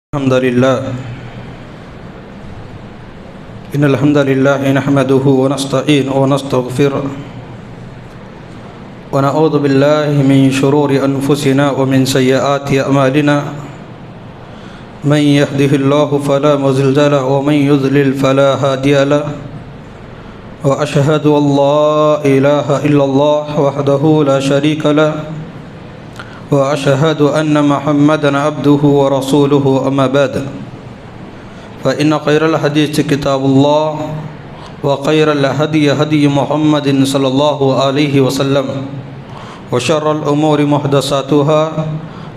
الحمد لله إن الحمد لله نحمده ونستعينه ونستغفره ونعوذ بالله من شرور أنفسنا ومن سيئات أعمالنا من يهده الله فلا مضل له ومن يضلل فلا هادي له وأشهد أن لا إله إلا الله وحده لا شريك له وأشهد أن محمدًا عبده ورسوله أما بعد فإن خير الحديث كتاب الله وخير الهدي هدي محمد صلى الله عليه وسلم وشر الأمور محدثاتها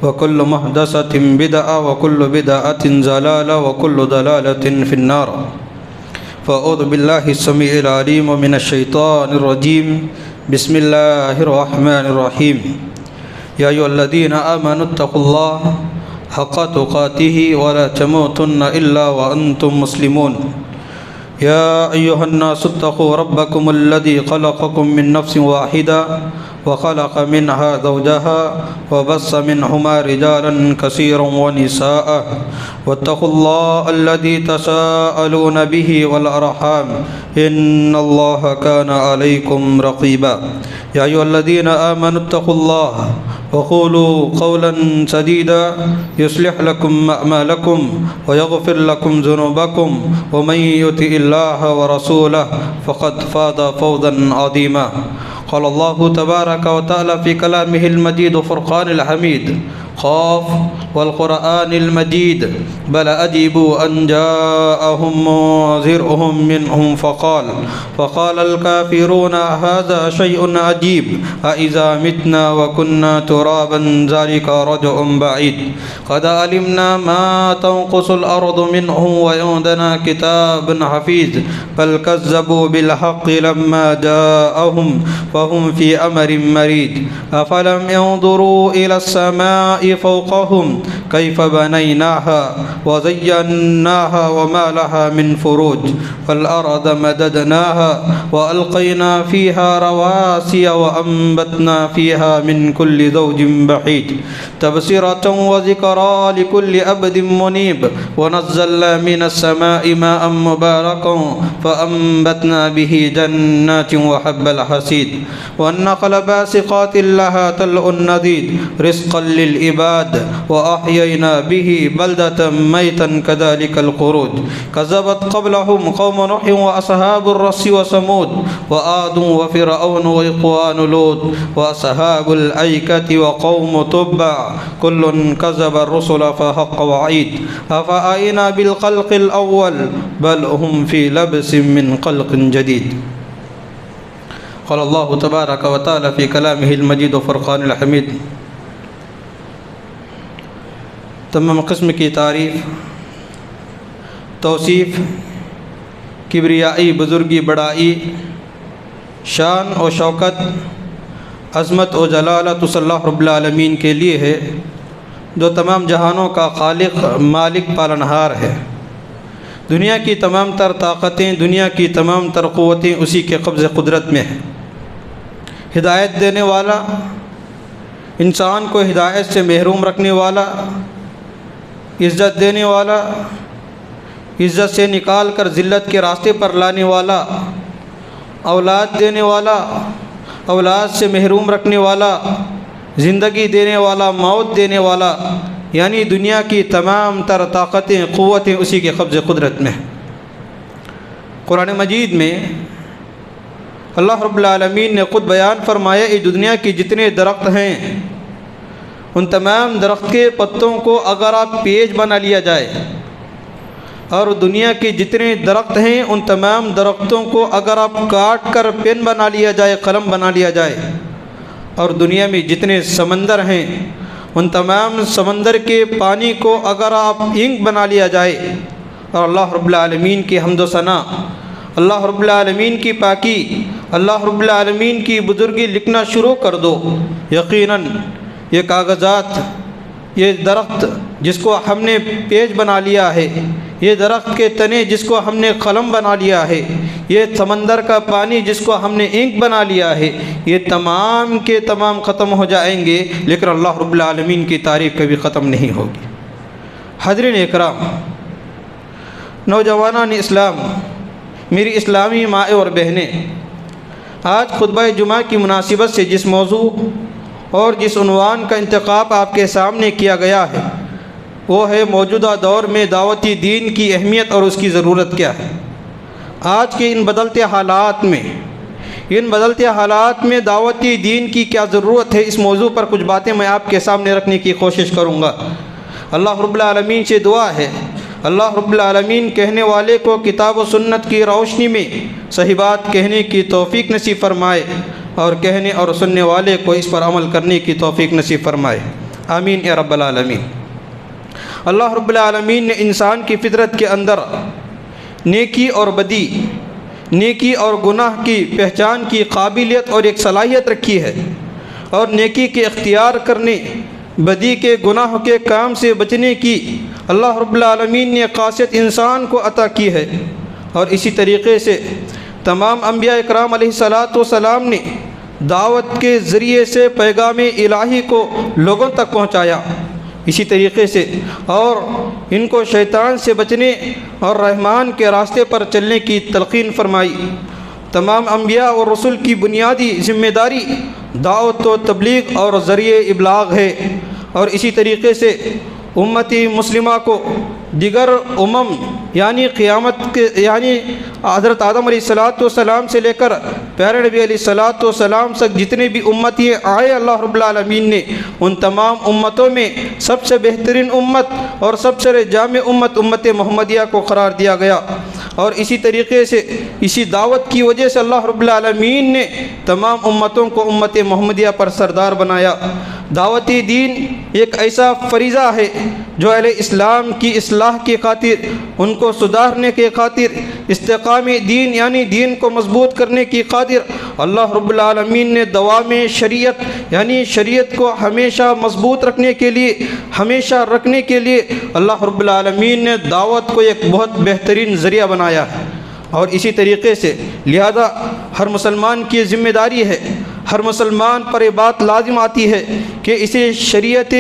وكل محدثة بدعة وكل بدعة ضلالة وكل ضلالة في النار فأعوذ بالله السميع العليم من الشيطان الرجيم بسم الله الرحمن الرحيم يا أيها الذين آمنوا اتقوا الله حق تقاته ولا تموتن إلا وأنتم مسلمون يا أيها الناس اتقوا ربكم الذي خلقكم من نفس واحدة وخلق منها زوجها وبث منهما رجالا كثيرا ونساء واتقوا الله الذي تساءلون به والأرحام إن الله كان عليكم رقيبا يا أيها الذين آمنوا اتقوا الله وقولوا قولا سديدا يصلح لكم أعمالكم ويغفر لكم ذنوبكم ومن يطع الله ورسوله فقد فاز فوزا عظيما قال الله تبارك وتعالى في كلامه المجيد وفرقان الحميد خاف والقرآن المجيد بل أجيبوا أن جاءهم منذرهم منهم فقال الكافرون هذا شيء عجيب أإذا متنا وكنا ترابا ذلك رجع بعيد قد علمنا ما تنقص الأرض منهم وعندنا كتاب حفيظ بل كذبوا بالحق لما جاءهم فهم في أمر مريد أفلم ينظروا إلى السماء فوقهم كيف بنيناها وزيناها وما لها من فروج والأرض مددناها وألقينا فيها رواسي وأنبتنا فيها من كل زوج بهيج تبصرة وذكرى لكل عبد منيب ونزلنا من السماء ماء مباركا فأنبتنا به جنات وحب الحصيد والنخل باسقات لها طلع نضيد رزقا للعباد وأحيينا به بلدة ميتا كذلك الخروج كذبت قبلهم قوم نوح وأصحاب الرس وثمود وعاد وفرعون وإخوان لوط وأصحاب الأيكة وقوم تبع كل كذب الرسل فحق وعيد أفأعينا بالخلق الأول بل هم في لبس من خلق جديد قال الله تبارك وتعالى في كلامه المجيد وفرقان الحميد تمام قسم کی تعریف توصیف کبریائی بزرگی بڑائی شان و شوکت عظمت و جلالت صلی اللہ رب العالمین کے لیے ہے جو تمام جہانوں کا خالق مالک پالنہار ہے۔ دنیا کی تمام تر طاقتیں دنیا کی تمام تر قوتیں اسی کے قبض قدرت میں ہیں۔ ہدایت دینے والا، انسان کو ہدایت سے محروم رکھنے والا، عزت دینے والا، عزت سے نکال کر ذلت کے راستے پر لانے والا، اولاد دینے والا، اولاد سے محروم رکھنے والا، زندگی دینے والا، موت دینے والا، یعنی دنیا کی تمام تر طاقتیں قوتیں اسی کے قبض قدرت میں ہیں۔ قرآن مجید میں اللہ رب العالمین نے خود بیان فرمایا کہ دنیا کی جتنے درخت ہیں ان تمام درخت کے پتوں کو اگر آپ پیج بنا لیا جائے اور دنیا کے جتنے درخت ہیں ان تمام درختوں کو اگر آپ کاٹ کر پین بنا لیا جائے، قلم بنا لیا جائے، اور دنیا میں جتنے سمندر ہیں ان تمام سمندر کے پانی کو اگر آپ انک بنا لیا جائے، اور اللہ رب العالمین کی حمد و ثنا، اللہ رب العالمین کی پاکی، اللہ رب العالمین کی بزرگی لکھنا شروع کر دو، یقیناً یہ کاغذات، یہ درخت جس کو ہم نے پیج بنا لیا ہے، یہ درخت کے تنے جس کو ہم نے قلم بنا لیا ہے، یہ سمندر کا پانی جس کو ہم نے انک بنا لیا ہے، یہ تمام کے تمام ختم ہو جائیں گے، لیکن اللہ رب العالمین کی تعریف کبھی ختم نہیں ہوگی۔ حاضرین اکرام، نوجوانان اسلام، میری اسلامی مائیں اور بہنیں، آج خطبہ جمعہ کی مناسبت سے جس موضوع اور جس عنوان کا انتخاب آپ کے سامنے کیا گیا ہے وہ ہے موجودہ دور میں دعوتی دین کی اہمیت اور اس کی ضرورت کیا ہے۔ آج کے ان بدلتے حالات میں دعوتی دین کی کیا ضرورت ہے، اس موضوع پر کچھ باتیں میں آپ کے سامنے رکھنے کی کوشش کروں گا۔ اللہ رب العالمین سے دعا ہے اللہ رب العالمین کہنے والے کو کتاب و سنت کی روشنی میں صحیح بات کہنے کی توفیق نصیب فرمائے اور کہنے اور سننے والے کو اس پر عمل کرنے کی توفیق نصیب فرمائے، آمین یا رب العالمین۔ اللہ رب العالمین نے انسان کی فطرت کے اندر نیکی اور بدی، نیکی اور گناہ کی پہچان کی قابلیت اور ایک صلاحیت رکھی ہے، اور نیکی کے اختیار کرنے، بدی کے گناہ کے کام سے بچنے کی اللہ رب العالمین نے خاصیت انسان کو عطا کی ہے۔ اور اسی طریقے سے تمام انبیاء اکرام علیہ السلام نے دعوت کے ذریعے سے پیغام الہی کو لوگوں تک پہنچایا، اسی طریقے سے اور ان کو شیطان سے بچنے اور رحمان کے راستے پر چلنے کی تلقین فرمائی۔ تمام انبیاء اور رسول کی بنیادی ذمہ داری دعوت و تبلیغ اور ذریعہ ابلاغ ہے، اور اسی طریقے سے امتی مسلمہ کو دیگر یعنی قیامت کے حضرت آدم علیہ السلام سے لے کر پیارے نبی علیہ السلام تک جتنے بھی امتی آئے، اللہ رب العالمین نے ان تمام امتوں میں سب سے بہترین امت اور سب سے جامع امت محمدیہ کو قرار دیا گیا۔ اور اسی طریقے سے اسی دعوت کی وجہ سے اللہ رب العالمین نے تمام امتوں کو امت محمدیہ پر سردار بنایا۔ دعوتی دین ایک ایسا فریضہ ہے جو اہل اسلام کی اصلاح کی خاطر، ان کو سدھارنے کے خاطر، استقامی دین یعنی دین کو مضبوط کرنے کی خاطر اللہ رب العالمین نے دوام شریعت یعنی شریعت کو ہمیشہ مضبوط رکھنے کے لیے اللہ رب العالمین نے دعوت کو ایک بہت بہترین ذریعہ بنایا ہے۔ اور اسی طریقے سے لہذا ہر مسلمان کی ذمہ داری ہے، ہر مسلمان پر یہ بات لازم آتی ہے کہ اسے شریعت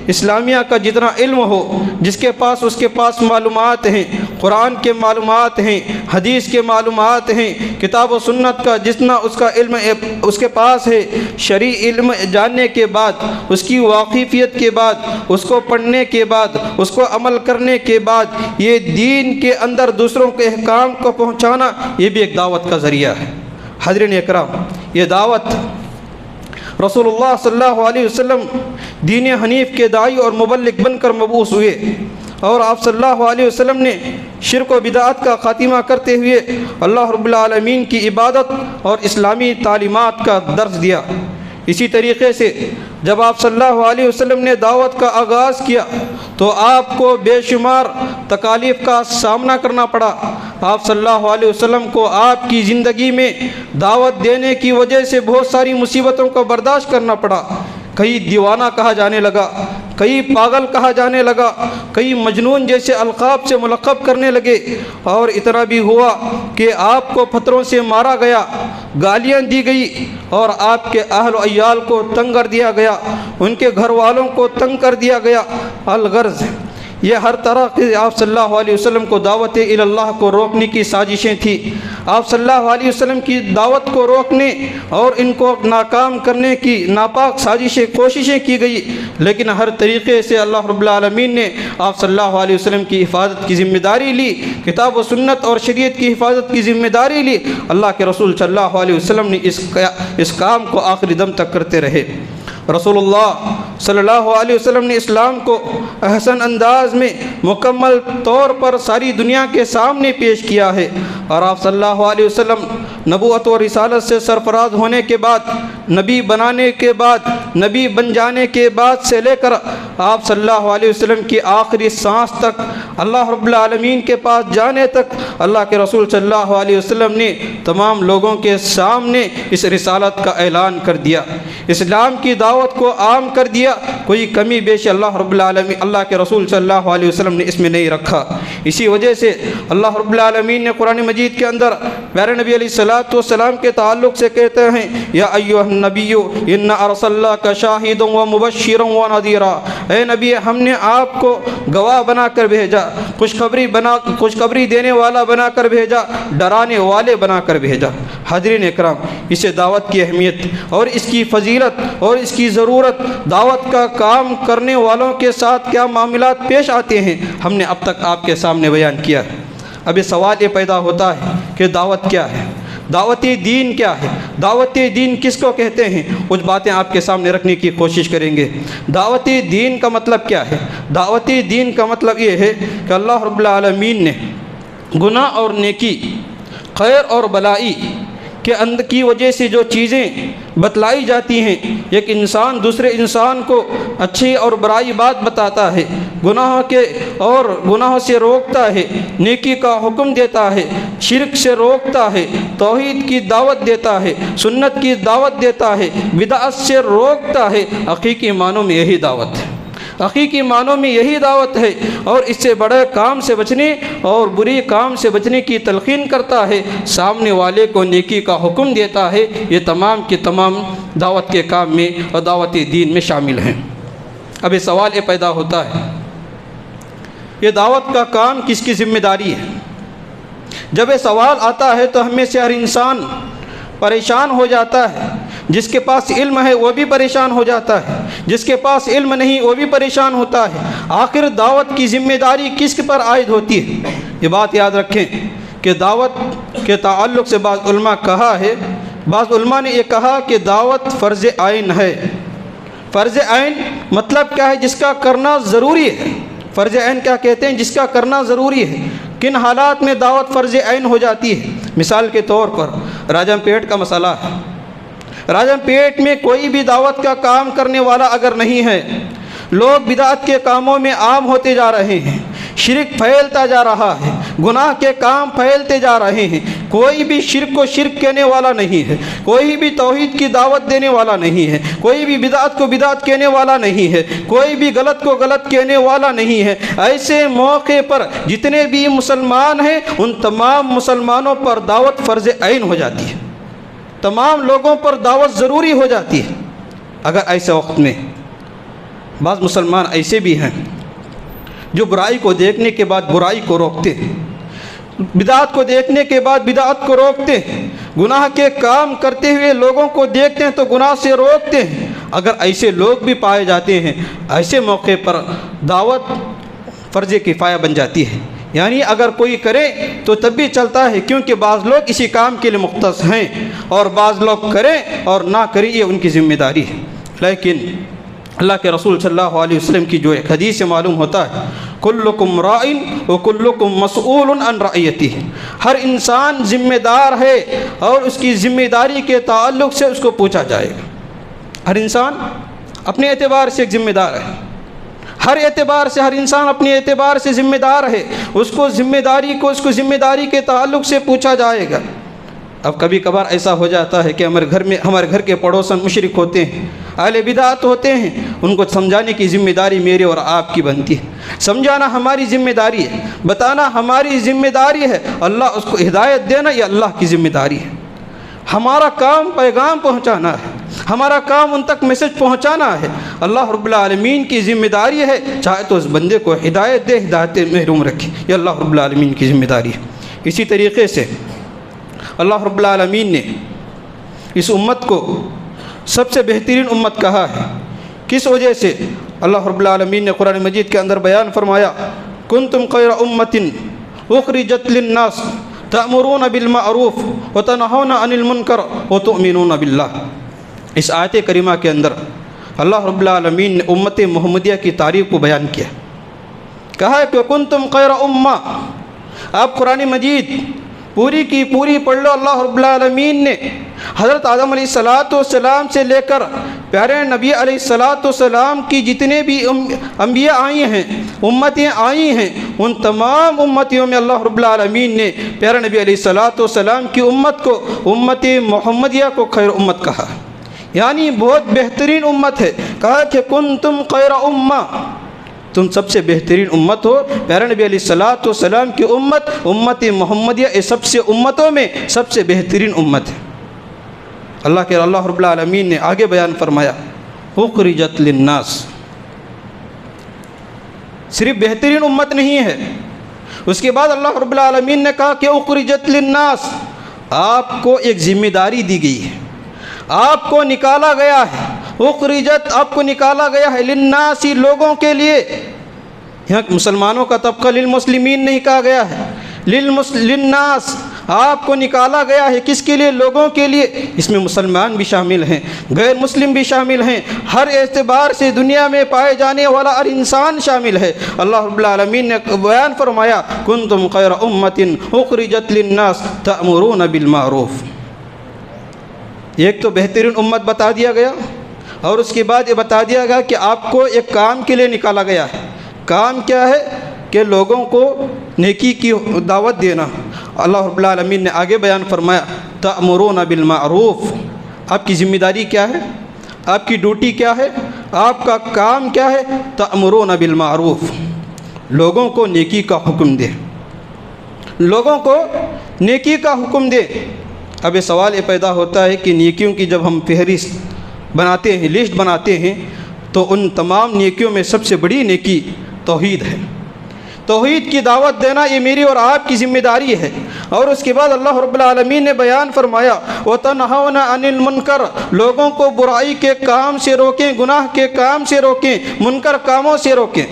اسلامیہ کا جتنا علم ہو، اس کے پاس معلومات ہیں، قرآن کے معلومات ہیں، حدیث کے معلومات ہیں، کتاب و سنت کا جتنا اس کا علم اس کے پاس ہے، شرعی علم جاننے کے بعد، اس کی واقفیت کے بعد، اس کو پڑھنے کے بعد، اس کو عمل کرنے کے بعد یہ دین کے اندر دوسروں کے احکام کو پہنچانا، یہ بھی ایک دعوت کا ذریعہ ہے۔ حضرین اکرام، یہ دعوت رسول اللہ صلی اللہ علیہ وسلم دین حنیف کے داعی اور مبلغ بن کر مبعوث ہوئے، اور آپ صلی اللہ علیہ وسلم نے شرک و بدعات کا خاتمہ کرتے ہوئے اللہ رب العالمین کی عبادت اور اسلامی تعلیمات کا درس دیا۔ اسی طریقے سے جب آپ صلی اللہ علیہ وسلم نے دعوت کا آغاز کیا تو آپ کو بے شمار تکالیف کا سامنا کرنا پڑا۔ آپ صلی اللہ علیہ وسلم کو آپ کی زندگی میں دعوت دینے کی وجہ سے بہت ساری مصیبتوں کو برداشت کرنا پڑا۔ کئی دیوانہ کہا جانے لگا، کئی پاگل کہا جانے لگا، کئی مجنون جیسے القاب سے ملقب کرنے لگے، اور اتنا بھی ہوا کہ آپ کو پتھروں سے مارا گیا، گالیاں دی گئی، اور آپ کے اہل و عیال کو تنگ کر دیا گیا، ان کے گھر والوں کو تنگ کر دیا گیا۔ الغرض یہ ہر طرح کی آپ صلی اللہ علیہ وسلم کو دعوت اللہ کو روکنے کی سازشیں تھیں۔ آپ صلی اللہ علیہ وسلم کی دعوت کو روکنے اور ان کو ناکام کرنے کی ناپاک کوششیں کی گئی، لیکن ہر طریقے سے اللہ رب العالمین نے آپ صلی اللہ علیہ وسلم کی حفاظت کی ذمہ داری لی، کتاب و سنت اور شریعت کی حفاظت کی ذمہ داری لی۔ اللہ کے رسول صلی اللہ علیہ وسلم نے اس کام کو آخری دم تک کرتے رہے۔ رسول اللہ صلی اللہ علیہ وسلم نے اسلام کو احسن انداز میں مکمل طور پر ساری دنیا کے سامنے پیش کیا ہے، اور آپ صلی اللہ علیہ وسلم نبوت و رسالت سے سرفراز ہونے کے بعد، نبی بنانے کے بعد، نبی بن جانے کے بعد سے لے کر آپ صلی اللہ علیہ وسلم کی آخری سانس تک، اللہ رب العالمین کے پاس جانے تک، اللہ کے رسول صلی اللہ علیہ وسلم نے تمام لوگوں کے سامنے اس رسالت کا اعلان کر دیا، اسلام کی دعوت کو عام کر دیا۔ کوئی کمی بیشی اللہ رب العالمین، اللہ کے رسول صلی اللہ علیہ وسلم نے اس میں نہیں رکھا۔ اسی وجہ سے اللہ رب العالمین نے قرآن مجید کے اندر پیارے نبی علیہ السلام کے تعلق سے کہتے ہیں، یا ایھا النبی انا ارسلناک شاہدا ومبشرا ونذیرا، اے نبی ہم نے آپ کو گواہ بنا کر بھیجا، خوشخبری دینے والا بنا کر بھیجا، ڈرانے والے بنا کر بھیجا۔ حاضرین اکرام، اسے دعوت کی اہمیت اور اس کی فضیلت اور اس کی ضرورت، دعوت کا کام کرنے والوں کے ساتھ کیا معاملات پیش آتے ہیں، ہم نے اب تک آپ کے سامنے بیان کیا ہے۔ اب یہ سوال یہ پیدا ہوتا ہے کہ دعوت کیا ہے، دعوت دین کیا ہے، دعوت دین کس کو کہتے ہیں؟ کچھ باتیں آپ کے سامنے رکھنے کی کوشش کریں گے۔ دعوت دین کا مطلب کیا ہے؟ دعوت دین کا مطلب یہ ہے کہ اللہ رب العالمین نے گناہ اور نیکی، خیر اور بلائی کے اندر کی وجہ سے جو چیزیں بتلائی جاتی ہیں، ایک انسان دوسرے انسان کو اچھی اور برائی بات بتاتا ہے، گناہوں سے روکتا ہے، نیکی کا حکم دیتا ہے، شرک سے روکتا ہے، توحید کی دعوت دیتا ہے، سنت کی دعوت دیتا ہے، بدعت سے روکتا ہے۔ حقیقی معنوں میں یہی دعوت ہے، حقیقی معنوں میں یہی دعوت ہے، اور اس سے بڑے کام سے بچنے اور بری کام سے بچنے کی تلقین کرتا ہے، سامنے والے کو نیکی کا حکم دیتا ہے۔ یہ تمام کے تمام دعوت کے کام میں اور دعوت دین میں شامل ہیں۔ اب یہ سوال یہ پیدا ہوتا ہے، یہ دعوت کا کام کس کی ذمہ داری ہے؟ جب یہ سوال آتا ہے تو ہمیں سے ہر انسان پریشان ہو جاتا ہے۔ جس کے پاس علم ہے وہ بھی پریشان ہو جاتا ہے، جس کے پاس علم نہیں وہ بھی پریشان ہوتا ہے۔ آخر دعوت کی ذمہ داری کس پر عائد ہوتی ہے؟ یہ بات یاد رکھیں کہ دعوت کے تعلق سے بعض علماء نے یہ کہا کہ دعوت فرض عین ہے۔ فرض عین مطلب کیا ہے؟ جس کا کرنا ضروری ہے۔ فرض عین کیا کہتے ہیں؟ جس کا کرنا ضروری ہے۔ کن حالات میں دعوت فرض عین ہو جاتی ہے؟ مثال کے طور پر راجم پیٹ کا مسئلہ ہے۔ راجم پیٹ میں کوئی بھی دعوت کا کام کرنے والا اگر نہیں ہے، لوگ بدعت کے کاموں میں عام ہوتے جا رہے ہیں، شرک پھیلتا جا رہا ہے، گناہ کے کام پھیلتے جا رہے ہیں، کوئی بھی شرک کو شرک کہنے والا نہیں ہے، کوئی بھی توحید کی دعوت دینے والا نہیں ہے، کوئی بھی بدعت کو بدعت کہنے والا نہیں ہے، کوئی بھی غلط کو غلط کہنے والا نہیں ہے۔ ایسے موقع پر جتنے بھی مسلمان ہیں ان تمام مسلمانوں پر دعوت فرض عین ہو جاتی ہے، تمام لوگوں پر دعوت ضروری ہو جاتی ہے۔ اگر ایسے وقت میں بعض مسلمان ایسے بھی ہیں جو برائی کو دیکھنے کے بعد برائی کو روکتے ہیں، بدعت کو دیکھنے کے بعد بدعت کو روکتے ہیں، گناہ کے کام کرتے ہوئے لوگوں کو دیکھتے ہیں تو گناہ سے روکتے ہیں، اگر ایسے لوگ بھی پائے جاتے ہیں، ایسے موقع پر دعوت فرض کفایہ بن جاتی ہے۔ یعنی اگر کوئی کرے تو تب بھی چلتا ہے، کیونکہ بعض لوگ اسی کام کے لیے مختص ہیں اور بعض لوگ کریں اور نہ کریں یہ ان کی ذمہ داری ہے۔ لیکن اللہ کے رسول صلی اللہ علیہ وسلم کی جو ایک حدیث سے معلوم ہوتا ہے، کلکم راعٍ وکلکم مسئول عن رعیتہ، ہر انسان ذمہ دار ہے اور اس کی ذمہ داری کے تعلق سے اس کو پوچھا جائے گا۔ ہر انسان اپنے اعتبار سے ایک ذمہ دار ہے، ہر اعتبار سے ہر انسان اپنے اعتبار سے ذمہ دار ہے، اس کو ذمہ داری کے تعلق سے پوچھا جائے گا۔ اب کبھی کبھار ایسا ہو جاتا ہے کہ ہمارے گھر کے پڑوسن مشرک ہوتے ہیں، اہل بدعت ہوتے ہیں، ان کو سمجھانے کی ذمہ داری میرے اور آپ کی بنتی ہے، سمجھانا ہماری ذمہ داری ہے، بتانا ہماری ذمہ داری ہے، اللہ اس کو ہدایت دینا یہ اللہ کی ذمہ داری ہے۔ ہمارا کام پیغام پہنچانا ہے، ہمارا کام ان تک میسج پہنچانا ہے، اللہ رب العالمین کی ذمہ داری ہے، چاہے تو اس بندے کو ہدایت دے، ہدایت محروم رکھے، یہ اللہ رب العالمین کی ذمہ داری ہے۔ اسی طریقے سے اللہ رب العالمین نے اس امت کو سب سے بہترین امت کہا ہے۔ کس وجہ سے؟ اللہ رب العالمین نے قرآن مجید کے اندر بیان فرمایا، کنتم خیر امۃ اخرجت للناس تأمرون بالمعروف وتنہون عن المنکر وتؤمنون باللہ۔ اس آیت کریمہ کے اندر اللہ رب العالمین نے امت محمدیہ کی تعریف کو بیان کیا، کہا کہ کنتم خیر امہ۔ آپ قرآن مجید پوری کی پوری پڑھ لو، اللہ رب العالمین نے حضرت آدم علیہ السلام سے لے کر پیارے نبی علیہ السلام کی جتنے بھی انبیاء آئی ہیں، امتیں آئی ہیں، ان تمام امتیوں میں اللہ رب العالمین نے پیارے نبی علیہ السلام کی امت کو، امت محمدیہ کو خیر امت کہا، یعنی بہت بہترین امت ہے۔ کہا کہ کنتم خیر امہ، تم سب سے بہترین امت ہو۔ پیارے نبی علیہ السلام کی امت، امت محمدیہ، یہ سب سے امتوں میں سب سے بہترین امت ہے۔ اللہ رب العالمین نے آگے بیان فرمایا، اخرجت للناس، صرف بہترین امت نہیں ہے۔ اس کے بعد اللہ رب العالمین نے کہا کہ اخرجت للناس، آپ کو ایک ذمہ داری دی گئی ہے، آپ کو نکالا گیا ہے، اخرجت آپ کو نکالا گیا ہے، للناس لوگوں کے لیے، یہاں مسلمانوں کا طبقہ للمسلمین نہیں کہا گیا ہے، للناس آپ کو نکالا گیا ہے، کس کے لیے؟ لوگوں کے لیے۔ اس میں مسلمان بھی شامل ہیں، غیر مسلم بھی شامل ہیں، ہر اعتبار سے دنیا میں پائے جانے والا ہر انسان شامل ہے۔ اللہ رب العالمین نے بیان فرمایا کنتم خیر امت اخرجت للناس تأمرون بالمعروف۔ ایک تو بہترین امت بتا دیا گیا، اور اس کے بعد یہ بتا دیا گیا کہ آپ کو ایک کام کے لیے نکالا گیا ہے۔ کام کیا ہے؟ کہ لوگوں کو نیکی کی دعوت دینا۔ اللہ رب العالمین نے آگے بیان فرمایا تأمرون بالمعروف، آپ کی ذمہ داری کیا ہے؟ آپ کی ڈیوٹی کیا ہے؟ آپ کا کام کیا ہے؟ تأمرون بالمعروف، لوگوں کو نیکی کا حکم دے، لوگوں کو نیکی کا حکم دے۔ اب یہ سوال یہ پیدا ہوتا ہے کہ نیکیوں کی جب ہم فہرست بناتے ہیں، لسٹ بناتے ہیں، تو ان تمام نیکیوں میں سب سے بڑی نیکی توحید ہے۔ توحید کی دعوت دینا یہ میری اور آپ کی ذمہ داری ہے۔ اور اس کے بعد اللہ رب العالمین نے بیان فرمایا وَتَنْهَوْنَ عَنِ الْمُنْكَرِ، لوگوں کو برائی کے کام سے روکیں، گناہ کے کام سے روکیں، منکر کاموں سے روکیں۔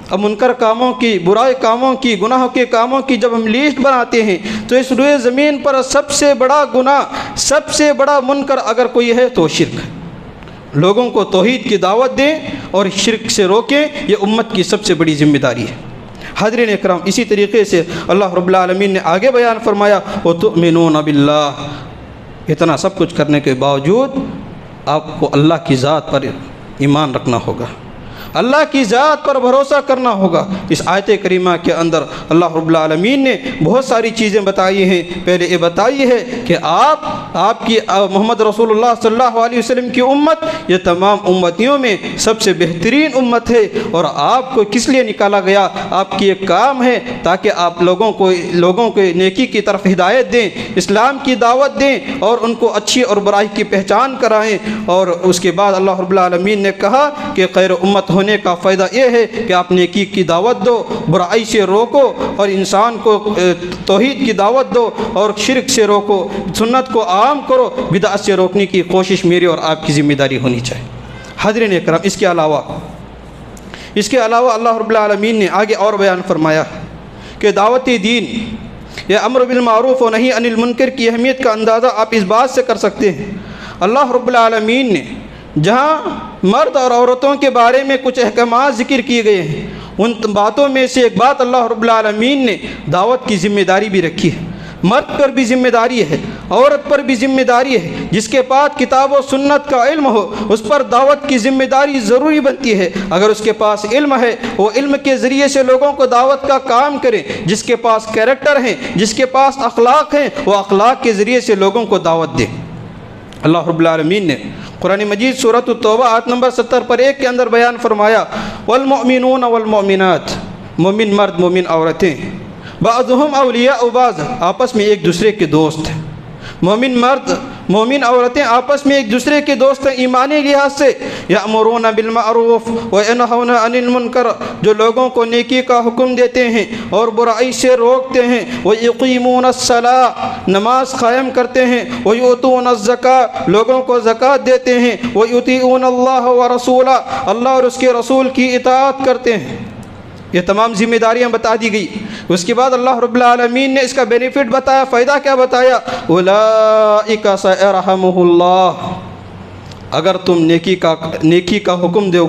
اب منکر کاموں کی، برائی کاموں کی، گناہ کے کاموں کی جب ہم لسٹ بناتے ہیں تو اس روئے زمین پر سب سے بڑا گناہ، سب سے بڑا منکر اگر کوئی ہے تو شرک ہے۔ لوگوں کو توحید کی دعوت دیں اور شرک سے روکیں، یہ امت کی سب سے بڑی ذمہ داری ہے۔ حاضرین اکرام، اسی طریقے سے اللہ رب العالمین نے آگے بیان فرمایا وَتُؤْمِنُونَ بِاللَّهِ، اتنا سب کچھ کرنے کے باوجود آپ کو اللہ کی ذات پر ایمان رکھنا ہوگا، اللہ کی ذات پر بھروسہ کرنا ہوگا۔ اس آیت کریمہ کے اندر اللہ رب العالمین نے بہت ساری چیزیں بتائی ہیں۔ پہلے یہ بتائی ہے کہ آپ کی محمد رسول اللہ صلی اللہ علیہ وسلم کی امت یہ تمام امتیوں میں سب سے بہترین امت ہے، اور آپ کو کس لیے نکالا گیا؟ آپ کی ایک کام ہے تاکہ آپ لوگوں کو نیکی کی طرف ہدایت دیں، اسلام کی دعوت دیں، اور ان کو اچھی اور برائی کی پہچان کرائیں۔ اور اس کے بعد اللہ رب العالمین نے کہا کہ خیر امت ہونے کا فائدہ یہ ہے کہ آپ نیکی کی دعوت دو، برائی سے روکو، اور انسان کو توحید کی دعوت دو، اور شرک سے روکو، سنت کو عام کرو، بدعت سے روکنے کی کوشش میری اور آپ کی ذمہ داری ہونی چاہیے۔ حاضرین اکرام، اس کے علاوہ اللہ رب العالمین نے آگے اور بیان فرمایا کہ دعوت دین یا امر بالمعروف و نہی عن المنکر کی اہمیت کا اندازہ آپ اس بات سے کر سکتے ہیں۔ اللہ رب العالمین نے جہاں مرد اور عورتوں کے بارے میں کچھ احکامات ذکر کیے گئے ہیں، ان باتوں میں سے ایک بات اللہ رب العالمین نے دعوت کی ذمہ داری بھی رکھی ہے۔ مرد پر بھی ذمہ داری ہے، عورت پر بھی ذمہ داری ہے۔ جس کے پاس کتاب و سنت کا علم ہو اس پر دعوت کی ذمہ داری ضروری بنتی ہے۔ اگر اس کے پاس علم ہے وہ علم کے ذریعے سے لوگوں کو دعوت کا کام کرے۔ جس کے پاس کیریکٹر ہیں، جس کے پاس اخلاق ہیں، وہ اخلاق کے ذریعے سے لوگوں کو دعوت دے۔ اللہ رب العالمین نے قرآن مجید سورۃ التوبہ آیت نمبر 70 پر 1 کے اندر بیان فرمایا والمؤمنون والمؤمنات، مومن مرد مومن عورتیں بعضهم اولیاء بعض، آپس میں ایک دوسرے کے دوست ہیں۔ مومن مرد مومن عورتیں آپس میں ایک دوسرے کے دوست ہیں ایمانی لحاظ سے۔ یأمرون بالمعروف وینہون عن المنکر، جو لوگوں کو نیکی کا حکم دیتے ہیں اور برائی سے روکتے ہیں۔ ویقیمون الصلاۃ، نماز قائم کرتے ہیں۔ ویؤتون الزکاۃ، لوگوں کو زکوٰۃ دیتے ہیں۔ ویطیعون اللہ ورسولہ، اللہ اور اس کے رسول کی اطاعت کرتے ہیں۔ یہ تمام ذمہ داریاں بتا دی گئی۔ اس کے بعد اللہ رب العالمین نے اس کا بینیفٹ بتایا، فائدہ کیا بتایا؟ اولئک سیرحمہ اللہ، اگر تم نیکی کا حکم دو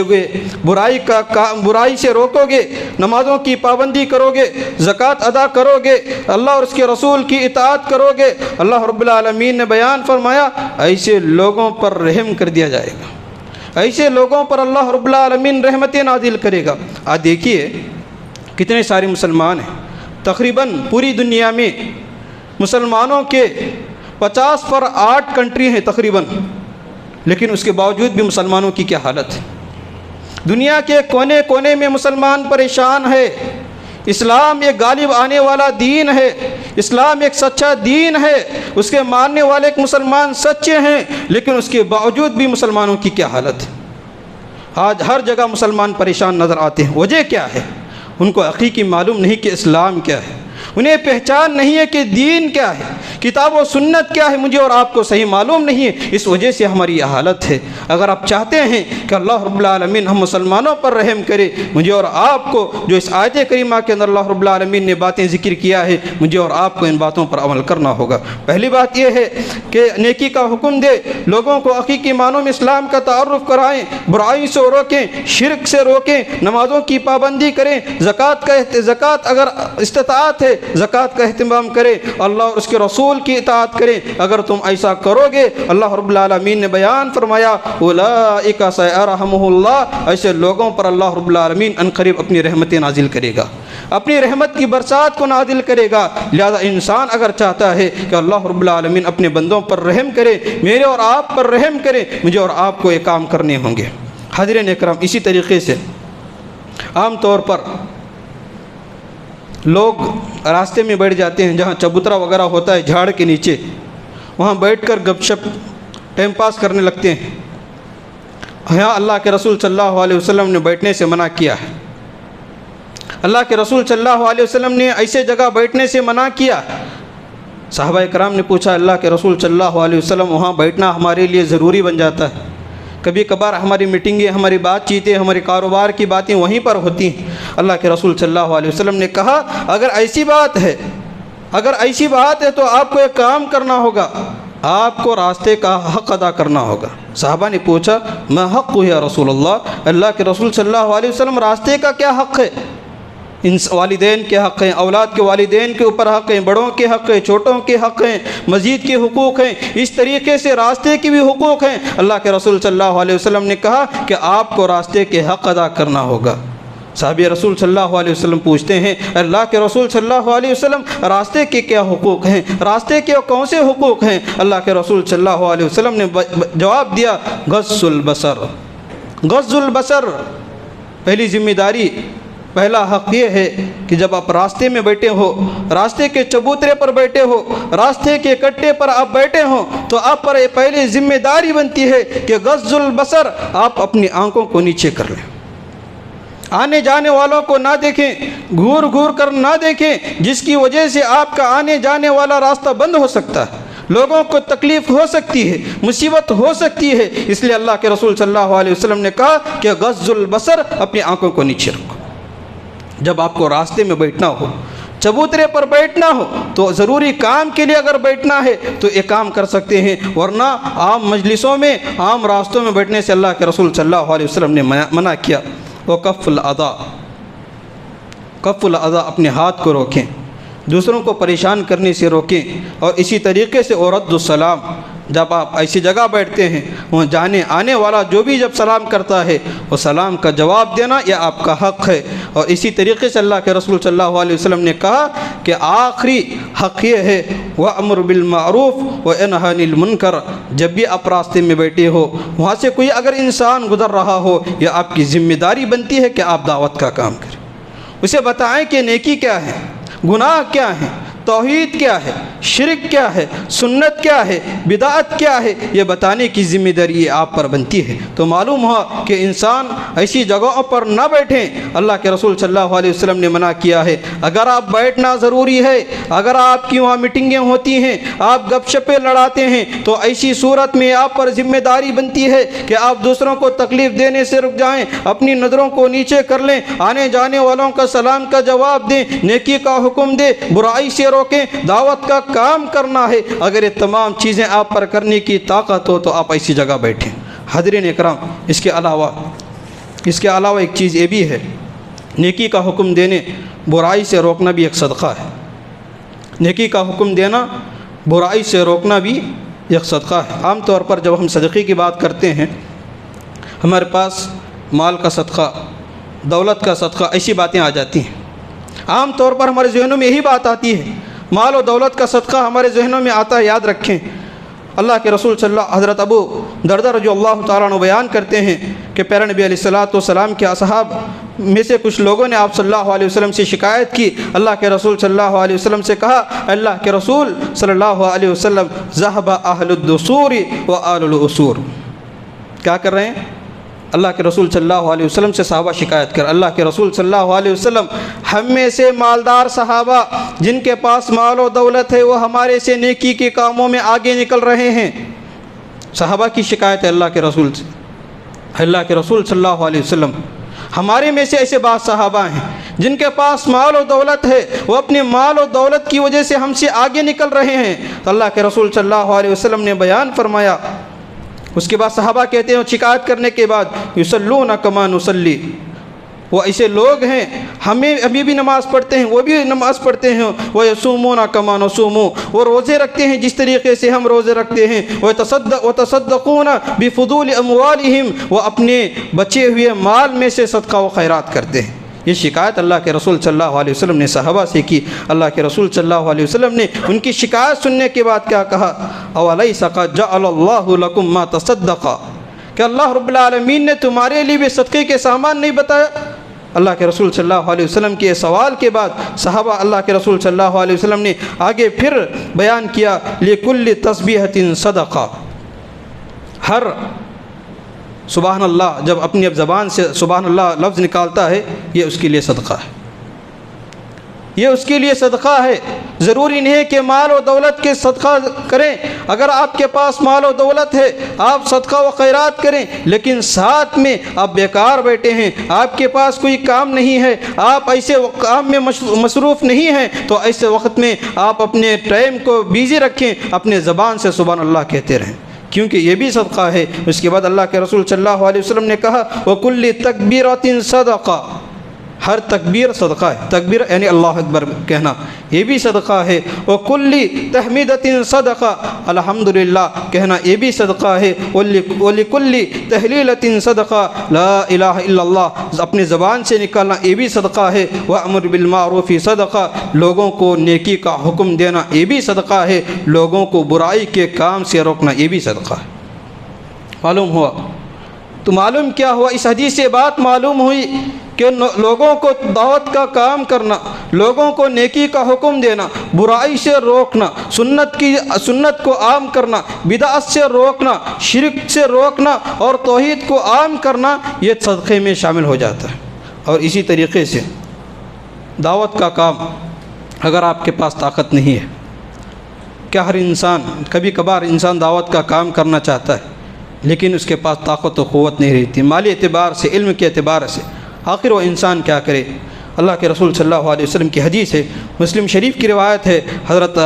گے، برائی سے روکو گے، نمازوں کی پابندی کرو گے، زکوٰۃ ادا کرو گے، اللہ اور اس کے رسول کی اطاعت کرو گے، اللہ رب العالمین نے بیان فرمایا ایسے لوگوں پر رحم کر دیا جائے گا، ایسے لوگوں پر اللہ رب العالمین رحمتیں نازل کرے گا۔ آج دیکھیے کتنے سارے مسلمان ہیں، تقریباً پوری دنیا میں مسلمانوں کے 50% کنٹری ہیں تقریباً، لیکن اس کے باوجود بھی مسلمانوں کی کیا حالت ہے؟ دنیا کے کونے کونے میں مسلمان پریشان ہے۔ اسلام ایک غالب آنے والا دین ہے، اسلام ایک سچا دین ہے، اس کے ماننے والے ایک مسلمان سچے ہیں، لیکن اس کے باوجود بھی مسلمانوں کی کیا حالت ہے؟ آج ہر جگہ مسلمان پریشان نظر آتے ہیں، وجہ کیا ہے؟ ان کو حقیقی معلوم نہیں کہ اسلام کیا ہے، انہیں پہچان نہیں ہے کہ دین کیا ہے، کتاب و سنت کیا ہے، مجھے اور آپ کو صحیح معلوم نہیں ہے، اس وجہ سے ہماری یہ حالت ہے۔ اگر آپ چاہتے ہیں کہ اللہ رب العالمین ہم مسلمانوں پر رحم کرے، مجھے اور آپ کو جو اس آیت کریمہ کے اندر اللہ رب العالمین نے باتیں ذکر کیا ہے، مجھے اور آپ کو ان باتوں پر عمل کرنا ہوگا۔ پہلی بات یہ ہے کہ نیکی کا حکم دے، لوگوں کو حقیقی معنوں میں اسلام کا تعارف کرائیں، برائی سے روکیں، شرک سے روکیں، نمازوں کی پابندی کریں، زکوٰۃ اگر استطاعت ہے زکوٰۃ کا اہتمام کریں، اللہ اور اس کے رسول کی اطاعت کریں۔ اگر تم ایسا کرو گے، اللہ رب العالمین نے بیان فرمایا اولئک سیرحمہ اللہ، ایسے لوگوں پر اللہ رب العالمین عنقریب اپنی رحمتیں نازل کرے گا، اپنی رحمت کی برسات کو نازل کرے گا۔ لہذا انسان اگر چاہتا ہے کہ اللہ رب العالمین اپنے بندوں پر رحم کرے، میرے اور آپ پر رحم کرے، مجھے اور آپ کو یہ کام کرنے ہوں گے۔ حاضرین اکرام، اسی طریقے سے عام طور پر لوگ راستے میں بیٹھ جاتے ہیں، جہاں چبوترا وغیرہ ہوتا ہے جھاڑ کے نیچے، وہاں بیٹھ کر گپ شپ ٹائم پاس کرنے لگتے ہیں۔ یہاں اللہ کے رسول صلی اللہ علیہ وسلم نے بیٹھنے سے منع کیا ہے، اللہ کے رسول صلی اللہ علیہ وسلم نے ایسے جگہ بیٹھنے سے منع کیا۔ صحابہ کرام نے پوچھا اللہ کے رسول صلی اللہ علیہ وسلم وہاں بیٹھنا ہمارے لیے ضروری بن جاتا ہے، کبھی کبھار ہماری میٹنگیں، ہماری بات چیتیں، ہمارے کاروبار کی باتیں وہیں پر ہوتی ہیں۔ اللہ کے رسول صلی اللہ علیہ وسلم نے کہا اگر ایسی بات ہے تو آپ کو ایک کام کرنا ہوگا، آپ کو راستے کا حق ادا کرنا ہوگا۔ صحابہ نے پوچھا ما حق یا رسول اللہ کے رسول صلی اللہ علیہ وسلم راستے کا کیا حق ہے؟ والدین کے حق ہیں، اولاد کے والدین کے اوپر حق ہیں، بڑوں کے حق ہیں، چھوٹوں کے حق ہیں، مزید کے حقوق ہیں، اس طریقے سے راستے کی بھی حقوق ہیں۔ اللہ کے رسول صلی اللہ علیہ وسلم نے کہا کہ آپ کو راستے کے حق ادا کرنا ہوگا۔ صحابی رسول صلی اللہ علیہ وسلم پوچھتے ہیں اللہ کے رسول صلی اللہ علیہ وسلم راستے کے کیا حقوق ہیں، راستے کے کون سے حقوق ہیں؟ اللہ کے رسول صلی اللہ علیہ وسلم نے جواب دیا غض البصر۔ غض البصر، پہلی ذمہ داری، پہلا حق یہ ہے کہ جب آپ راستے میں بیٹھے ہو، راستے کے چبوترے پر بیٹھے ہو، راستے کے کٹے پر آپ بیٹھے ہو، تو آپ پر پہلی ذمہ داری بنتی ہے کہ غض البصر، آپ اپنی آنکھوں کو نیچے کر لیں، آنے جانے والوں کو نہ دیکھیں، گھور گھور کر نہ دیکھیں، جس کی وجہ سے آپ کا آنے جانے والا راستہ بند ہو سکتا ہے، لوگوں کو تکلیف ہو سکتی ہے، مصیبت ہو سکتی ہے۔ اس لیے اللہ کے رسول صلی اللہ علیہ وسلم نے کہا کہ غض البصر، اپنی آنکھوں کو نیچے رکھو۔ جب آپ کو راستے میں بیٹھنا ہو، چبوترے پر بیٹھنا ہو، تو ضروری کام کے لیے اگر بیٹھنا ہے تو ایک کام کر سکتے ہیں، ورنہ عام مجلسوں میں، عام راستوں میں بیٹھنے سے اللہ کے رسول صلی اللہ علیہ وسلم نے منع کیا۔ وکف الاذی، کف الاذی، اپنے ہاتھ کو روکیں، دوسروں کو پریشان کرنے سے روکیں، اور اسی طریقے سے رد السلام، جب آپ ایسی جگہ بیٹھتے ہیں وہاں جانے آنے والا جو بھی جب سلام کرتا ہے وہ سلام کا جواب دینا یہ آپ کا حق ہے۔ اور اسی طریقے سے اللہ کے رسول صلی اللہ علیہ وسلم نے کہا کہ آخری حق یہ ہے وَأْمُرْ بِالْمَعْرُوفِ وَيَنْهَ عَنِ الْمُنْكَرِ، جب بھی آپ راستے میں بیٹھے ہو، وہاں سے کوئی اگر انسان گزر رہا ہو، یہ آپ کی ذمہ داری بنتی ہے کہ آپ دعوت کا کام کریں، اسے بتائیں کہ نیکی کیا ہے، گناہ کیا ہے، توحید کیا ہے، شرک کیا ہے، سنت کیا ہے، بدعت کیا ہے، یہ بتانے کی ذمہ داری آپ پر بنتی ہے۔ تو معلوم ہوا کہ انسان ایسی جگہوں پر نہ بیٹھیں، اللہ کے رسول صلی اللہ علیہ وسلم نے منع کیا ہے۔ اگر آپ بیٹھنا ضروری ہے، اگر آپ کی وہاں میٹنگیں ہوتی ہیں، آپ گپ شپیں لڑاتے ہیں، تو ایسی صورت میں آپ پر ذمہ داری بنتی ہے کہ آپ دوسروں کو تکلیف دینے سے رک جائیں، اپنی نظروں کو نیچے کر لیں، آنے جانے والوں کا سلام کا جواب دیں، نیکی کا حکم دیں، برائی سے روکیں، دعوت کا کام کرنا ہے۔ اگر یہ تمام چیزیں آپ پر کرنے کی طاقت ہو تو آپ ایسی جگہ بیٹھیں۔ حاضرین اکرام، اس کے علاوہ ایک چیز یہ بھی ہے، نیکی کا حکم دینے، برائی سے روکنا بھی ایک صدقہ ہے۔ نیکی کا حکم دینا، برائی سے روکنا بھی ایک صدقہ ہے۔ عام طور پر جب ہم صدقے کی بات کرتے ہیں، ہمارے پاس مال کا صدقہ، دولت کا صدقہ، ایسی باتیں آ جاتی ہیں۔ عام طور پر ہمارے ذہنوں میں یہی بات آتی ہے، مال و دولت کا صدقہ ہمارے ذہنوں میں آتا ہے۔ یاد رکھیں، اللہ کے رسول صلی اللہ حضرت ابو دردہ رضی اللہ تعالیٰ عنہ بیان کرتے ہیں کہ پیارے نبی علیہ السلام کے اصحاب میں سے کچھ لوگوں نے آپ صلی اللہ علیہ وسلم سے شکایت کی۔ اللہ کے رسول صلی اللہ علیہ وسلم سے کہا، اللہ کے رسول صلی اللہ علیہ وسلم ذہب اہل الدثور و آل العصور، کیا کر رہے ہیں؟ اللہ کے رسول صلی اللہ علیہ وسلم سے صحابہ شکایت کر، اللہ کے رسول صلی اللہ علیہ وسلم ہم میں سے مالدار صحابہ جن کے پاس مال و دولت ہے وہ ہمارے سے نیکی کے کاموں میں آگے نکل رہے ہیں۔ صحابہ کی شکایت ہے اللہ کے رسول سے، اللہ کے رسول صلی اللہ علیہ وسلم ہمارے میں سے ایسے بعض صحابہ ہیں جن کے پاس مال و دولت ہے، وہ اپنے مال و دولت کی وجہ سے ہم سے آگے نکل رہے ہیں۔ تو اللہ کے رسول صلی اللہ علیہ وسلم نے بیان فرمایا، اس کے بعد صحابہ کہتے ہیں شکایت کرنے کے بعد یصلون کما نصلی، وہ ایسے لوگ ہیں ہمیں ابھی بھی نماز پڑھتے ہیں، وہ بھی نماز پڑھتے ہیں، وہ یصومون کما نصوم، وہ روزے رکھتے ہیں جس طریقے سے ہم روزے رکھتے ہیں، وتصدقون بفضول اموالہم، وہ اپنے بچے ہوئے مال میں سے صدقہ و خیرات کرتے ہیں۔ یہ شکایت اللہ کے رسول صلی اللہ علیہ وسلم نے صحابہ سے کی۔ اللہ کے رسول صلی اللہ علیہ وسلم نے ان کی شکایت سننے کے بعد کیا کہا؟ اولیس قد جعل اللہ لکم ما تصدقا، کہ اللہ رب العالمین نے تمہارے لیے بھی صدقے کے سامان نہیں بتایا؟ اللہ کے رسول صلی اللہ علیہ وسلم کے سوال کے بعد صحابہ اللہ کے رسول صلی اللہ علیہ وسلم نے آگے پھر بیان کیا، لِكُلِّ تَسْبِيحَةٍ صَدَقَةٌ، ہر سبحان اللہ جب اپنی زبان سے سبحان اللہ لفظ نکالتا ہے یہ اس کے لیے صدقہ ہے، یہ اس کے لیے صدقہ ہے۔ ضروری نہیں ہے کہ مال و دولت کے صدقہ کریں، اگر آپ کے پاس مال و دولت ہے آپ صدقہ و خیرات کریں، لیکن ساتھ میں آپ بیکار بیٹھے ہیں، آپ کے پاس کوئی کام نہیں ہے، آپ ایسے کام میں مصروف نہیں ہیں، تو ایسے وقت میں آپ اپنے ٹائم کو بیزی رکھیں، اپنے زبان سے سبحان اللہ کہتے رہیں، کیونکہ یہ بھی صدقہ ہے۔ اس کے بعد اللہ کے رسول صلی اللہ علیہ وسلم نے کہا وَكُلِّ تَكْبِيرَةٍ صَدَقَةٌ، ہر تکبیر صدقہ ہے، تکبیر یعنی اللہ اکبر کہنا یہ بھی صدقہ ہے۔ وَكُلِّ تَحْمِيدَةٍ صَدَقَةٌ، الحمدللہ کہنا یہ بھی صدقہ ہے۔ وَلِكُلِّ تَحْلِيلَةٍ صَدَقَةٌ، لا الہ الا اللہ اپنی زبان سے نکالنا یہ بھی صدقہ ہے۔ وَأَمْرُ بِالْمَعْرُوفِ صَدَقَةٌ، لوگوں کو نیکی کا حکم دینا یہ بھی صدقہ ہے، لوگوں کو برائی کے کام سے روکنا یہ بھی صدقہ ہے۔ معلوم ہوا تو معلوم کیا ہوا؟ اس حدیث سے بات معلوم ہوئی کہ لوگوں کو دعوت کا کام کرنا، لوگوں کو نیکی کا حکم دینا، برائی سے روکنا، سنت کو عام کرنا، بدعت سے روکنا، شرک سے روکنا اور توحید کو عام کرنا یہ صدقے میں شامل ہو جاتا ہے۔ اور اسی طریقے سے دعوت کا کام اگر آپ کے پاس طاقت نہیں ہے، کیا ہر انسان کبھی کبھار انسان دعوت کا کام کرنا چاہتا ہے لیکن اس کے پاس طاقت و قوت نہیں رہتی، مالی اعتبار سے، علم کے اعتبار سے، آخر وہ انسان کیا کرے؟ اللہ کے رسول صلی اللہ علیہ وسلم کی حدیث ہے، مسلم شریف کی روایت ہے، حضرت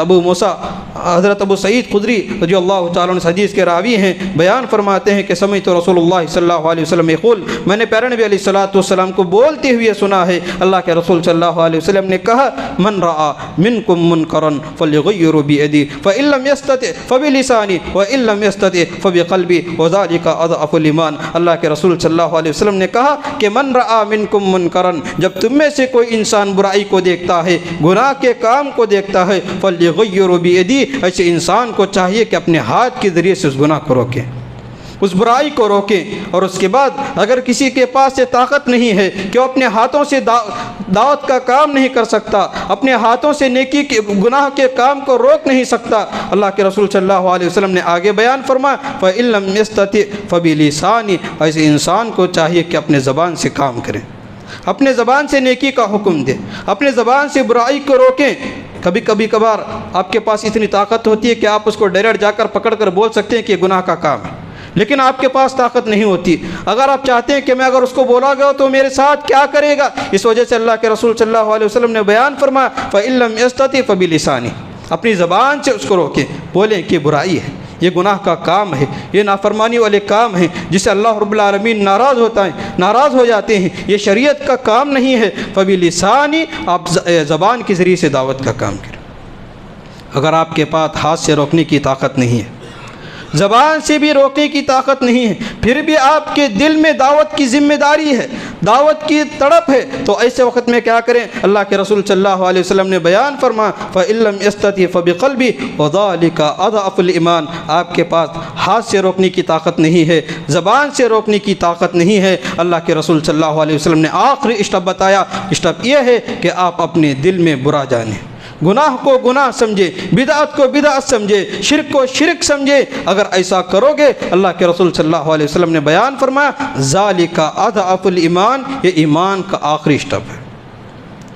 ابو سعید خدری رضی اللہ تعالیٰ عنہ حدیث کے راوی ہیں، بیان فرماتے ہیں کہ سمعت رسول اللہ صلی اللہ علیہ وسلم یقول، میں نے پیارے نبی علیہ السلام کو بولتے ہوئے سنا ہے، اللہ کے رسول صلی اللہ علیہ وسلم نے کہا من رأى منکم منکرا فلیغیرہ بیدیہ فإن لم یستطع فبلسانہ وإن لم یستطع فبقلبہ وذلک اضعف الایمان۔ اللہ کے رسول صلی اللہ علیہ وسلم نے کہا کہ من رأى منکم منکرا، جب تم میں سے کوئی انسان برائی کو دیکھتا ہے، گناہ کے کام کو دیکھتا ہے، فلیغیرہ بیدیہ، ایسے انسان کو چاہیے کہ اپنے ہاتھ کے ذریعے سے اس گناہ کو روکیں، اس برائی کو روکیں۔ اور اس کے بعد اگر کسی کے پاس یہ طاقت نہیں ہے کہ وہ اپنے ہاتھوں سے دعوت کا کام نہیں کر سکتا، اپنے ہاتھوں سے نیکی کے گناہ کے کام کو روک نہیں سکتا، اللہ کے رسول صلی اللہ علیہ وسلم نے آگے بیان فرمایا فَإِن لَمْ يَسْتَطِعْ فَبِلِسَانِهِ، ایسے انسان کو چاہیے کہ اپنے زبان سے کام کریں، اپنے زبان سے نیکی کا حکم دیں، اپنے زبان سے برائی کو روکیں۔ کبھی کبھار آپ کے پاس اتنی طاقت ہوتی ہے کہ آپ اس کو ڈائریکٹ جا کر پکڑ کر بول سکتے ہیں کہ یہ گناہ کا کام ہے، لیکن آپ کے پاس طاقت نہیں ہوتی۔ اگر آپ چاہتے ہیں کہ میں اگر اس کو بولا گیا تو میرے ساتھ کیا کرے گا، اس وجہ سے اللہ کے رسول صلی اللہ علیہ وسلم نے بیان فرمایا فَإِن لَمْ يَسْتَطِعْ فَبِلِسَانِهِ، اپنی زبان سے اس کو روکیں، بولیں کہ برائی ہے، یہ گناہ کا کام ہے، یہ نافرمانی والے کام ہیں جس سے اللہ رب العالمین ناراض ہو جاتے ہیں، یہ شریعت کا کام نہیں ہے۔ فَبِلِسَانِهِ، آپ زبان کے ذریعے سے دعوت کا کام کریں۔ اگر آپ کے پاس ہاتھ سے روکنے کی طاقت نہیں ہے، زبان سے بھی روکنے کی طاقت نہیں ہے، پھر بھی آپ کے دل میں دعوت کی ذمہ داری ہے، دعوت کی تڑپ ہے، تو ایسے وقت میں کیا کریں؟ اللہ کے رسول صلی اللہ علیہ وسلم نے بیان فرمایا فَإِن لَمْ يَسْتَطِعْ فَبِقَلْبِهِ وَذَلِكَ أَضْعَفُ الْإِيمَانِ، آپ کے پاس ہاتھ سے روکنے کی طاقت نہیں ہے، زبان سے روکنے کی طاقت نہیں ہے، اللہ کے رسول صلی اللہ علیہ وسلم نے آخری اسٹیپ بتایا، اسٹیپ یہ ہے کہ آپ اپنے دل میں برا جانیں، گناہ کو گناہ سمجھے، بدعت کو بدعت سمجھے، شرک کو شرک سمجھے۔ اگر ایسا کرو گے، اللہ کے رسول صلی اللہ علیہ وسلم نے بیان فرمایا ذالک اضعف الایمان، یہ ایمان کا آخری سٹیپ ہے۔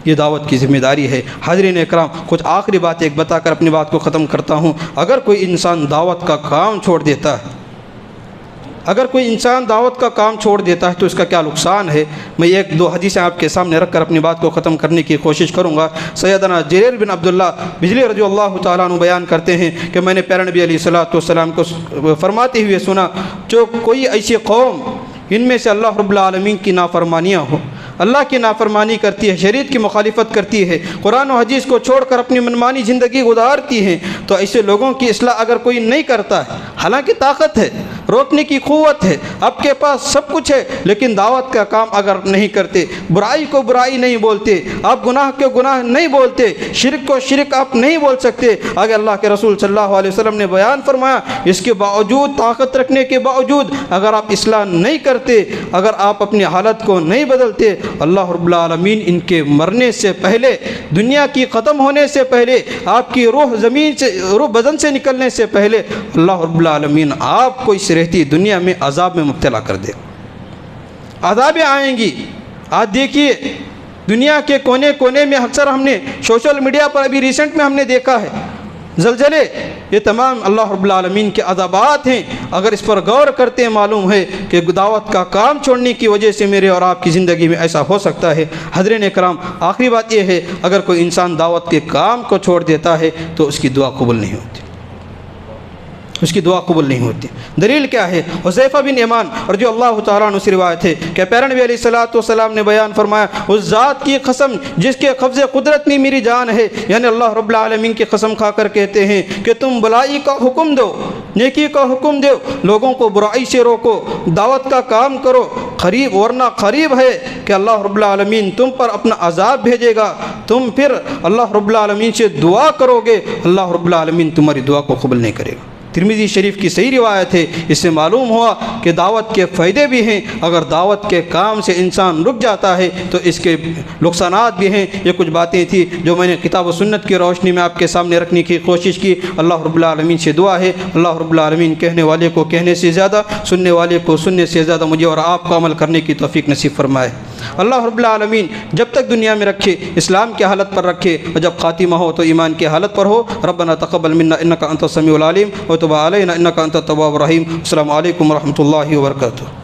یہ دعوت کی ذمہ داری ہے۔ حاضرین اکرام، کچھ آخری بات ایک بتا کر اپنی بات کو ختم کرتا ہوں۔ اگر کوئی انسان دعوت کا کام چھوڑ دیتا ہے، اگر کوئی انسان دعوت کا کام چھوڑ دیتا ہے تو اس کا کیا نقصان ہے؟ میں ایک دو حدیثیں آپ کے سامنے رکھ کر اپنی بات کو ختم کرنے کی کوشش کروں گا۔ سیدنا جریر بن عبداللہ بجلی رضی اللہ تعالیٰ عنہ بیان کرتے ہیں کہ میں نے پیارے نبی علیہ الصلوۃ والسلام کو فرماتے ہوئے سنا، جو کوئی ایسی قوم ان میں سے اللہ رب العالمین کی نافرمانیاں ہو، اللہ کی نافرمانی کرتی ہے، شریعت کی مخالفت کرتی ہے، قرآن و حدیث کو چھوڑ کر اپنی منمانی زندگی گزارتی ہیں، تو ایسے لوگوں کی اصلاح اگر کوئی نہیں کرتا ہے، حالانکہ طاقت ہے، روکنے کی قوت ہے، آپ کے پاس سب کچھ ہے، لیکن دعوت کا کام اگر نہیں کرتے، برائی کو برائی نہیں بولتے، آپ گناہ کو گناہ نہیں بولتے، شرک کو شرک آپ نہیں بول سکتے، آگے اللہ کے رسول صلی اللہ علیہ وسلم نے بیان فرمایا، اس کے باوجود، طاقت رکھنے کے باوجود اگر آپ اصلاح نہیں کرتے، اگر آپ اپنی حالت کو نہیں بدلتے، اللہ رب العالمین ان کے مرنے سے پہلے، دنیا کی ختم ہونے سے پہلے، آپ کی روح زمین سے، روح بدن سے نکلنے سے پہلے، اللہ رب العالمین آپ کو اس رہتی دنیا میں عذاب میں مبتلا کر دے۔ عذابیں آئیں گی۔ آج دیکھیے دنیا کے کونے کونے میں، اکثر ہم نے سوشل میڈیا پر ابھی ریسنٹ میں ہم نے دیکھا ہے زلزلے، یہ تمام اللہ رب العالمین کے عذابات ہیں۔ اگر اس پر غور کرتے ہیں معلوم ہے کہ دعوت کا کام چھوڑنے کی وجہ سے میرے اور آپ کی زندگی میں ایسا ہو سکتا ہے۔ حضرین اکرام، آخری بات یہ ہے، اگر کوئی انسان دعوت کے کام کو چھوڑ دیتا ہے تو اس کی دعا قبول نہیں ہوتی، اس کی دعا قبول نہیں ہوتی۔ دلیل کیا ہے؟ حذیفہ بن یمان رضی اللہ تعالیٰ عنہ سے روایت ہے کہ پیارے نبی علیہ الصلوۃ والسلام نے بیان فرمایا، اس ذات کی قسم جس کے قبض قدرت میں میری جان ہے، یعنی اللہ رب العالمین کی قسم کھا کر کہتے ہیں کہ تم بلائی کا حکم دو، نیکی کا حکم دو، لوگوں کو برائی سے روکو، دعوت کا کام کرو، قریب ورنہ قریب ہے کہ اللہ رب العالمین تم پر اپنا عذاب بھیجے گا۔ تم پھر اللہ رب العالمین سے دعا کرو گے، اللہ رب العالمین تمہاری دعا کو قبول نہیں کرے گا۔ ترمذی شریف کی صحیح روایت ہے۔ اس سے معلوم ہوا کہ دعوت کے فائدے بھی ہیں، اگر دعوت کے کام سے انسان رک جاتا ہے تو اس کے نقصانات بھی ہیں۔ یہ کچھ باتیں تھیں جو میں نے کتاب و سنت کی روشنی میں آپ کے سامنے رکھنے کی کوشش کی۔ اللہ رب العالمین سے دعا ہے اللہ رب العالمین کہنے والے کو کہنے سے زیادہ، سننے والے کو سننے سے زیادہ مجھے اور آپ کو عمل کرنے کی توفیق نصیب فرمائے۔ اللہ رب العالمین جب تک دنیا میں رکھے اسلام کی حالت پر رکھے، اور جب خاتمہ ہو تو ایمان کی حالت پر ہو۔ ربنا تقبل منا انک انت السمیع العلیم وتب علینا انک انت التواب الرحیم۔ السلام علیکم ورحمۃ اللہ وبرکاتہ۔